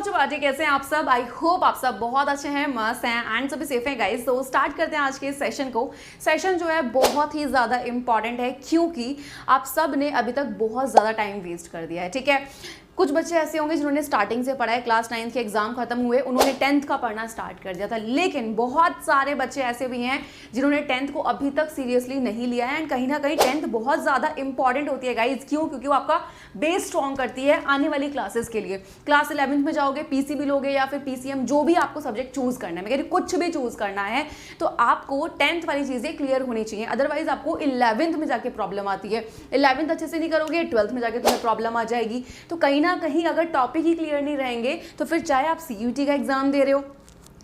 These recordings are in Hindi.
चौपाटी, कैसे हैं आप सब। आई होप आप सब बहुत अच्छे हैं, मस्त हैं एंड सभी सेफ हैं गाइस। तो स्टार्ट करते हैं आज के सेशन को। सेशन जो है बहुत ही ज़्यादा इंपॉर्टेंट है क्योंकि आप सब ने अभी तक बहुत ज़्यादा टाइम वेस्ट कर दिया है। ठीक है, कुछ बच्चे ऐसे होंगे जिन्होंने स्टार्टिंग से पढ़ा है, क्लास 9 के एग्जाम खत्म हुए, उन्होंने 10th का पढ़ना स्टार्ट कर दिया था। लेकिन बहुत सारे बच्चे ऐसे भी हैं जिन्होंने 10th को अभी तक सीरियसली नहीं लिया है एंड कहीं ना कहीं 10th बहुत ज़्यादा इंपॉर्टेंट होती है गाइज। क्यों? क्योंकि वो आपका बेस स्ट्रॉन्ग करती है आने वाली क्लासेस के लिए। क्लास 11th में जाओगे, पीसीबी लोगे या फिर पीसीएम, जो भी आपको सब्जेक्ट चूज करना है, मैं कह रही कुछ भी चूज करना है तो आपको 10th वाली चीज़ें क्लियर होनी चाहिए। अदरवाइज आपको 11th में जाके प्रॉब्लम आती है। 11th अच्छे से नहीं करोगे, 12th में जाके तुम्हें प्रॉब्लम आ जाएगी। तो कहीं ना कहीं अगर टॉपिक ही क्लियर नहीं रहेंगे तो फिर चाहे आप सीयूटी का एग्जाम दे रहे हो,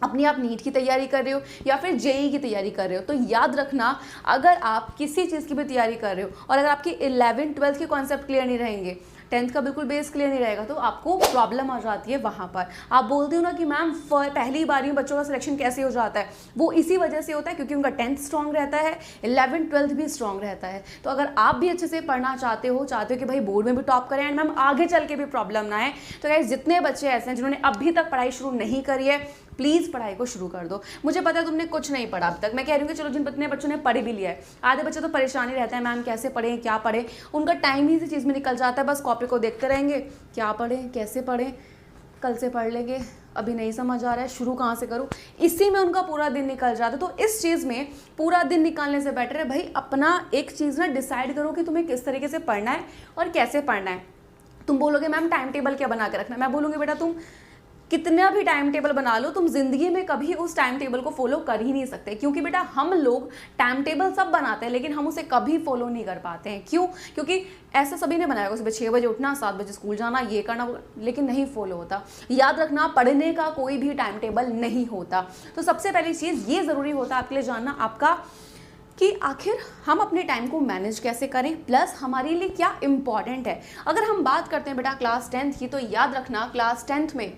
अपनी आप नीट की तैयारी कर रहे हो या फिर जेई की तैयारी कर रहे हो, तो याद रखना अगर आप किसी चीज़ की भी तैयारी कर रहे हो और अगर आपकी 11th 12th के कॉन्सेप्ट क्लियर नहीं रहेंगे, 10th का बिल्कुल बेस क्लियर नहीं रहेगा, तो आपको प्रॉब्लम आ जाती है वहाँ पर। आप बोलते हो ना कि मैम पहली बारी में बच्चों का सिलेक्शन कैसे हो जाता है, वो इसी वजह से होता है क्योंकि उनका 10th स्ट्रॉन्ग रहता है, 11th 12th भी स्ट्रॉन्ग रहता है। तो अगर आप भी अच्छे से पढ़ना चाहते हो कि भाई बोर्ड में भी टॉप करें एंड मैम आगे चल के भी प्रॉब्लम ना आए, तो गाइस जितने बच्चे ऐसे हैं जिन्होंने अभी तक पढ़ाई शुरू नहीं करी है, प्लीज़ पढ़ाई को शुरू कर दो। मुझे पता है तुमने कुछ नहीं पढ़ा अब तक, मैं कह रही हूँ कि चलो जिन जितने बच्चों ने पढ़ भी लिया है, आधे बच्चे तो परेशानी रहते हैं मैम कैसे पढ़ें क्या पढ़ें, उनका टाइम ही इसी चीज़ में निकल जाता है, बस कॉपी को देखते रहेंगे, क्या पढ़ें कैसे पढ़ें, कल से पढ़ लेंगे, अभी नहीं समझ आ रहा है, शुरू कहाँ से करूँ, इसी में उनका पूरा दिन निकल जाता है। तो इस चीज़ में पूरा दिन निकालने से बेटर है भाई अपना एक चीज़ ना डिसाइड करो कि तुम्हें किस तरीके से पढ़ना है और कैसे पढ़ना है। तुम बोलोगे मैम टाइम टेबल क्या बना के रखना, मैं बोलूँगी बेटा तुम कितना भी टाइम टेबल बना लो, तुम जिंदगी में कभी उस टाइम टेबल को फॉलो कर ही नहीं सकते। क्योंकि बेटा हम लोग टाइम टेबल सब बनाते हैं लेकिन हम उसे कभी फॉलो नहीं कर पाते हैं। क्यों? क्योंकि ऐसा सभी ने बनाया, सुबह 6 बजे उठना, 7 बजे स्कूल जाना, ये करना, लेकिन नहीं फॉलो होता। याद रखना पढ़ने का कोई भी टाइम टेबल नहीं होता। तो सबसे पहली चीज़ ये ज़रूरी होता है आपके लिए जानना आपका कि आखिर हम अपने टाइम को मैनेज कैसे करें, प्लस हमारे लिए क्या इंपॉर्टेंट है। अगर हम बात करते हैं बेटा क्लास 10th की, तो याद रखना क्लास 10th में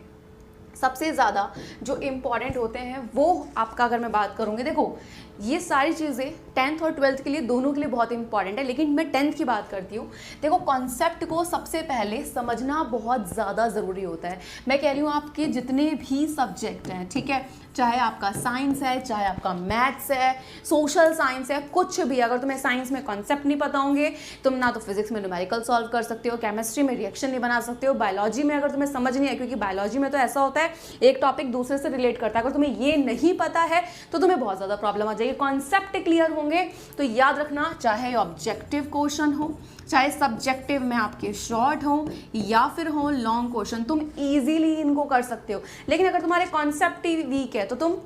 सबसे ज़्यादा जो इम्पॉर्टेंट होते हैं वो आपका, अगर मैं बात करूँगी, देखो ये सारी चीज़ें 10th और 12th के लिए दोनों के लिए बहुत इंपॉर्टेंट है, लेकिन मैं 10th की बात करती हूँ। देखो कॉन्सेप्ट को सबसे पहले समझना बहुत ज़्यादा ज़रूरी होता है। मैं कह रही हूँ आपके जितने भी सब्जेक्ट हैं, ठीक है, चाहे आपका साइंस है, चाहे आपका मैथ्स है, सोशल साइंस है, कुछ भी, अगर तुम्हें साइंस में कॉन्सेप्ट नहीं पता होंगे तुम ना तो फिजिक्स में न्यूमेरिकल सॉल्व कर सकते हो, केमिस्ट्री में रिएक्शन नहीं बना सकते हो, बायोलॉजी में अगर तुम्हें समझ नहीं है, क्योंकि बायोलॉजी में तो ऐसा होता है एक टॉपिक दूसरे से रिलेट करता है, अगर तुम्हें ये नहीं पता है तो तुम्हें बहुत ज़्यादा प्रॉब्लम आ जाएगी। कॉन्सेप्ट क्लियर होंगे तो याद रखना चाहे ऑब्जेक्टिव क्वेश्चन हो, चाहे सब्जेक्टिव में आपके शॉर्ट हो या फिर हो लॉन्ग क्वेश्चन, तुम इजीली इनको कर सकते हो। लेकिन अगर तुम्हारे कॉन्सेप्ट ही वीक है तो तुम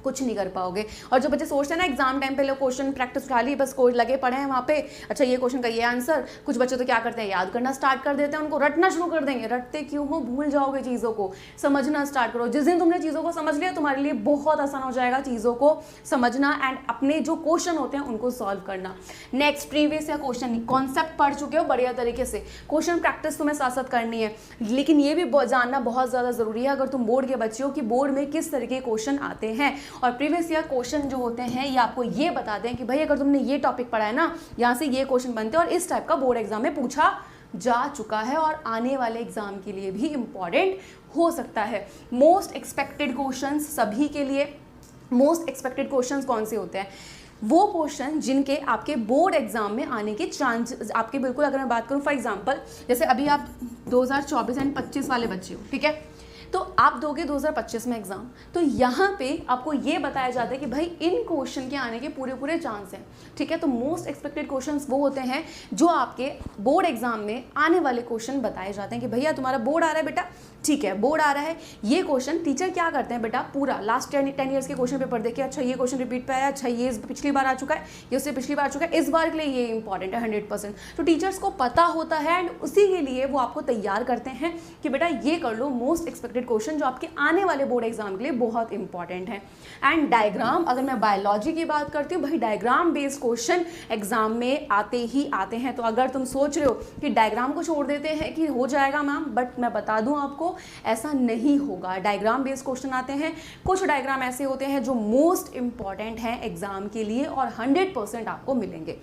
कुछ नहीं कर पाओगे। और जो बच्चे सोचते हैं ना एग्जाम टाइम पे लोग क्वेश्चन प्रैक्टिस उठा ली, बस कोई लगे पढ़े हैं वहाँ पे, अच्छा ये क्वेश्चन का ये आंसर, कुछ बच्चे तो क्या करते हैं याद करना स्टार्ट कर देते हैं, उनको रटना शुरू कर देंगे। रटते क्यों हो? भूल जाओगे चीज़ों को, समझना स्टार्ट करो। जिस दिन तुमने चीज़ों को समझ लिया तुम्हारे लिए बहुत आसान हो जाएगा चीज़ों को समझना एंड अपने जो क्वेश्चन होते हैं उनको सॉल्व करना। नेक्स्ट प्रीवियस या क्वेश्चन, कॉन्सेप्ट पढ़ चुके हो बढ़िया तरीके से, क्वेश्चन प्रैक्टिस तुम्हें साथ साथ करनी है। लेकिन ये भी जानना बहुत ज़्यादा ज़रूरी है अगर तुम बोर्ड के बच्चे हो कि बोर्ड में किस तरीके के क्वेश्चन आते हैं। और प्रीवियस ईयर क्वेश्चन जो होते हैं ये आपको ये बताते हैं कि भाई अगर तुमने ये टॉपिक पढ़ा है ना, यहाँ से ये क्वेश्चन बनते हैं और इस टाइप का बोर्ड एग्जाम में पूछा जा चुका है और आने वाले एग्जाम के लिए भी इंपॉर्टेंट हो सकता है। मोस्ट एक्सपेक्टेड क्वेश्चंस सभी के लिए, मोस्ट एक्सपेक्टेड क्वेश्चंस कौन से होते हैं? वो क्वेश्चन जिनके आपके बोर्ड एग्जाम में आने के चांसेस आपके, बिल्कुल अगर मैं बात करूँ फॉर एग्जांपल, जैसे अभी आप 2024 एंड 25 वाले बच्चे हो, ठीक है, तो आप दोगे 2025 में एग्जाम, तो यहाँ पे आपको ये बताया जाता है कि भाई इन क्वेश्चन के आने के पूरे पूरे चांस हैं, ठीक है। तो मोस्ट एक्सपेक्टेड क्वेश्चंस वो होते हैं जो आपके बोर्ड एग्जाम में आने वाले क्वेश्चन बताए जाते हैं कि भैया तुम्हारा बोर्ड आ रहा है बेटा, ठीक है बोर्ड आ रहा है, ये क्वेश्चन टीचर क्या करते हैं बेटा, पूरा लास्ट 10 ईयर्स के क्वेश्चन पेपर देखिए, अच्छा ये क्वेश्चन रिपीट पे आया, अच्छा ये पिछली बार आ चुका है, ये उससे पिछली बार आ चुका है, इस बार के लिए ये इंपॉर्टेंट है 100%। तो टीचर्स को पता होता है एंड उसी के लिए वो आपको तैयार करते हैं कि बेटा ये कर लो मोस्ट एक्सपेक्टेड क्वेश्चन जो आपके आने वाले बोर्ड एग्जाम के लिए बहुत इंपॉर्टेंट है। एंड डायग्राम, अगर मैं बायोलॉजी की बात करती हूँ, भाई डायग्राम बेस्ड क्वेश्चन एग्जाम में आते ही आते हैं। तो अगर तुम सोच रहे हो कि डायग्राम को छोड़ देते हैं कि हो जाएगा मैम, बट मैं बता दूं आपको ऐसा नहीं होगा। डायग्राम बेस्ड क्वेश्चन आते हैं, कुछ डायग्राम ऐसे होते हैं जो मोस्ट इंपॉर्टेंट हैं एग्जाम के लिए और 100% आपको मिलेंगे।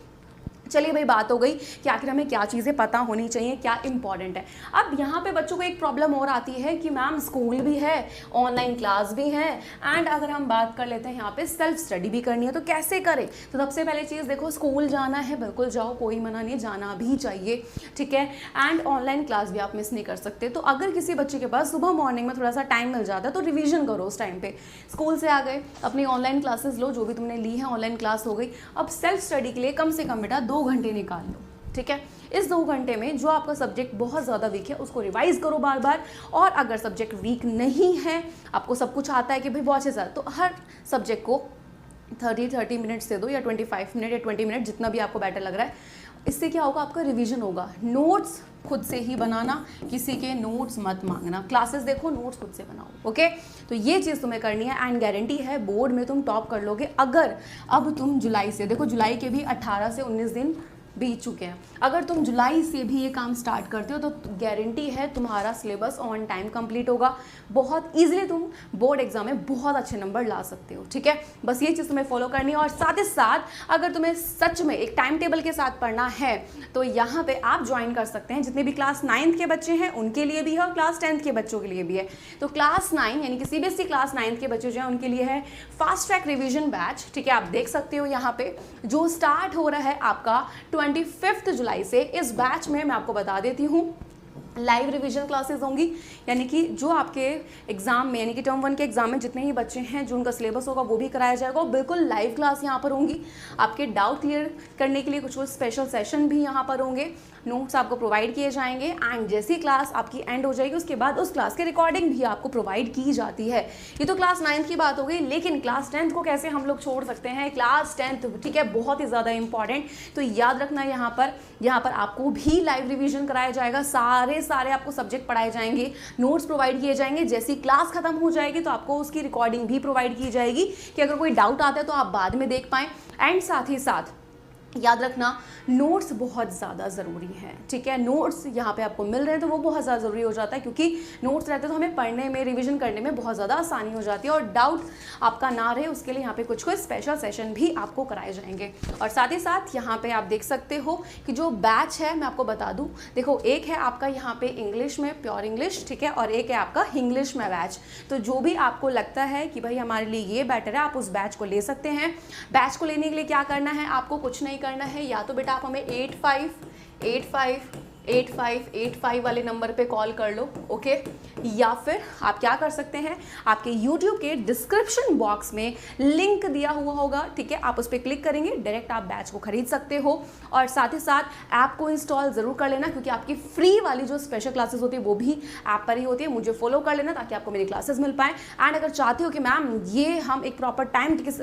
चलिए भाई, बात हो गई कि आखिर हमें क्या चीज़ें पता होनी चाहिए, क्या इंपॉर्टेंट है। अब यहाँ पे बच्चों को एक प्रॉब्लम और आती है कि मैम स्कूल भी है, ऑनलाइन क्लास भी है, एंड अगर हम बात कर लेते हैं यहाँ पे सेल्फ स्टडी भी करनी है, तो कैसे करें। तो सबसे पहले चीज़ देखो, स्कूल जाना है बिल्कुल जाओ, कोई मना नहीं, जाना भी चाहिए, ठीक है। एंड ऑनलाइन क्लास भी आप मिस नहीं कर सकते। तो अगर किसी बच्चे के पास सुबह मॉर्निंग में थोड़ा सा टाइम मिल जाता है तो रिविजन करो उस टाइम पे। स्कूल से आ गए, अपनी ऑनलाइन क्लासेस लो, जो भी तुमने ली है ऑनलाइन क्लास हो गई। अब सेल्फ स्टडी के लिए कम से कम बेटा 2 घंटे निकाल लो, ठीक है। इस 2 घंटे में जो आपका सब्जेक्ट बहुत ज़्यादा वीक है उसको रिवाइज करो बार बार। और अगर सब्जेक्ट वीक नहीं है, आपको सब कुछ आता है कि भाई बहुत अच्छे से, तो हर सब्जेक्ट को 30 मिनट्स दे दो, या 25 मिनट या 20 मिनट, जितना भी आपको बेटर लग रहा है। इससे क्या होगा, आपका रिवीजन होगा। नोट्स खुद से ही बनाना, किसी के नोट्स मत मांगना। क्लासेस देखो, नोट्स खुद से बनाओ, ओके। तो ये चीज़ तुम्हें करनी है, एंड गारंटी है बोर्ड में तुम टॉप कर लोगे। अगर अब तुम जुलाई से, देखो जुलाई के भी 18 से 19 दिन बीत चुके हैं, अगर तुम जुलाई से भी ये काम स्टार्ट करते हो तो गारंटी है तुम्हारा सिलेबस ऑन टाइम कंप्लीट होगा। बहुत इजीली तुम बोर्ड एग्जाम में बहुत अच्छे नंबर ला सकते हो, ठीक है। बस ये चीज़ तुम्हें फॉलो करनी है। और साथ ही साथ अगर तुम्हें सच में एक टाइम टेबल के साथ पढ़ना है तो यहाँ पे आप ज्वाइन कर सकते हैं। जितने भी क्लास 9th के बच्चे हैं उनके लिए भी है, और क्लास 10th के बच्चों के लिए भी है। तो क्लास 9 यानी कि CBSE क्लास 9th के बच्चे जो हैं उनके लिए है फास्ट ट्रैक रिविजन बैच, ठीक है। आप देख सकते हो यहाँ पे जो स्टार्ट हो रहा है आपका 25 जुलाई से। इस बैच में मैं आपको बता देती हूँ लाइव रिवीजन क्लासेस होंगी, यानी कि जो आपके एग्जाम में, यानी कि टर्म 1 के एग्जाम में जितने ही बच्चे हैं जो उनका सिलेबस होगा वो भी कराया जाएगा, और बिल्कुल लाइव क्लास यहाँ पर होंगी। आपके डाउट क्लियर करने के लिए कुछ स्पेशल सेशन भी यहाँ पर होंगे, नोट्स आपको प्रोवाइड किए जाएंगे, एंड जैसी क्लास आपकी एंड हो जाएगी उसके बाद उस क्लास की रिकॉर्डिंग भी आपको प्रोवाइड की जाती है। ये तो क्लास 9th की बात हो गई, लेकिन क्लास 10th को कैसे हम लोग छोड़ सकते हैं। क्लास 10th, ठीक है, बहुत ही ज़्यादा इंपॉर्टेंट। तो याद रखना यहाँ पर आपको भी लाइव रिवीजन कराया जाएगा, सारे आपको सब्जेक्ट पढ़ाए जाएंगे, नोट्स प्रोवाइड किए जाएंगे। जैसी क्लास खत्म हो जाएगी तो आपको उसकी रिकॉर्डिंग भी प्रोवाइड की जाएगी कि अगर कोई डाउट आता है तो आप बाद में देख पाएँ। एंड साथ ही साथ याद रखना नोट्स बहुत ज़्यादा ज़रूरी है, ठीक है। नोट्स यहाँ पे आपको मिल रहे हैं तो वो बहुत ज़्यादा ज़रूरी हो जाता है, क्योंकि नोट्स रहते तो हमें पढ़ने में, रिवीजन करने में बहुत ज़्यादा आसानी हो जाती है। और डाउट आपका ना रहे उसके लिए यहाँ पे कुछ स्पेशल सेशन भी आपको कराए जाएंगे। और साथ ही साथ यहाँ पे आप देख सकते हो कि जो बैच है मैं आपको बता दूँ, देखो एक है आपका यहाँ पे इंग्लिश में, प्योर इंग्लिश, ठीक है, और एक है आपका इंग्लिश में बैच। तो जो भी आपको लगता है कि भाई हमारे लिए ये बेटर है, आप उस बैच को ले सकते हैं। बैच को लेने के लिए क्या करना है, आपको कुछ नहीं करना है, या तो बेटा आप हमें 8585 वाले नंबर पे कॉल कर लो, ओके। या फिर आप क्या कर सकते हैं, आपके YouTube के डिस्क्रिप्शन बॉक्स में लिंक दिया हुआ होगा, ठीक है, आप उस पर क्लिक करेंगे, डायरेक्ट आप बैच को खरीद सकते हो। और साथ ही साथ ऐप को इंस्टॉल ज़रूर कर लेना, क्योंकि आपकी फ्री वाली जो स्पेशल क्लासेस होती है वो भी ऐप पर ही होती है। मुझे फॉलो कर लेना ताकि आपको मेरी क्लासेस मिल पाएँ। एंड अगर चाहते हो कि मैम ये हम एक प्रॉपर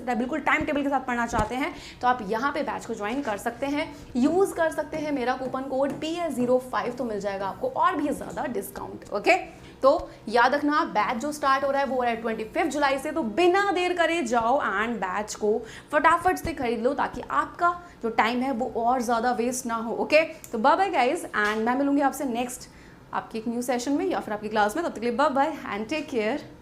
बिल्कुल टाइम टेबल के साथ पढ़ना चाहते हैं, तो आप यहाँ पे बैच को ज्वाइन कर सकते हैं, यूज़ कर सकते हैं मेरा कूपन कोड PS05, तो मिल जाएगा आपको और भी ज़्यादा डिस्काउंट, ओके। तो याद रखना बैच जो स्टार्ट हो रहा है वो हो रहा है 25 जुलाई से, तो बिना देर करे जाओ एंड बैच को फटाफट से खरीद लो, ताकि आपका जो टाइम है वो और ज़्यादा वेस्ट ना हो, ओके। तो बाय बाय गाइज, एंड मैं मिलूंगी आपसे नेक्स्ट आपकी एक न्यू सेशन में या फिर आपकी क्लास में। तब तक के लिए bye bye and take care.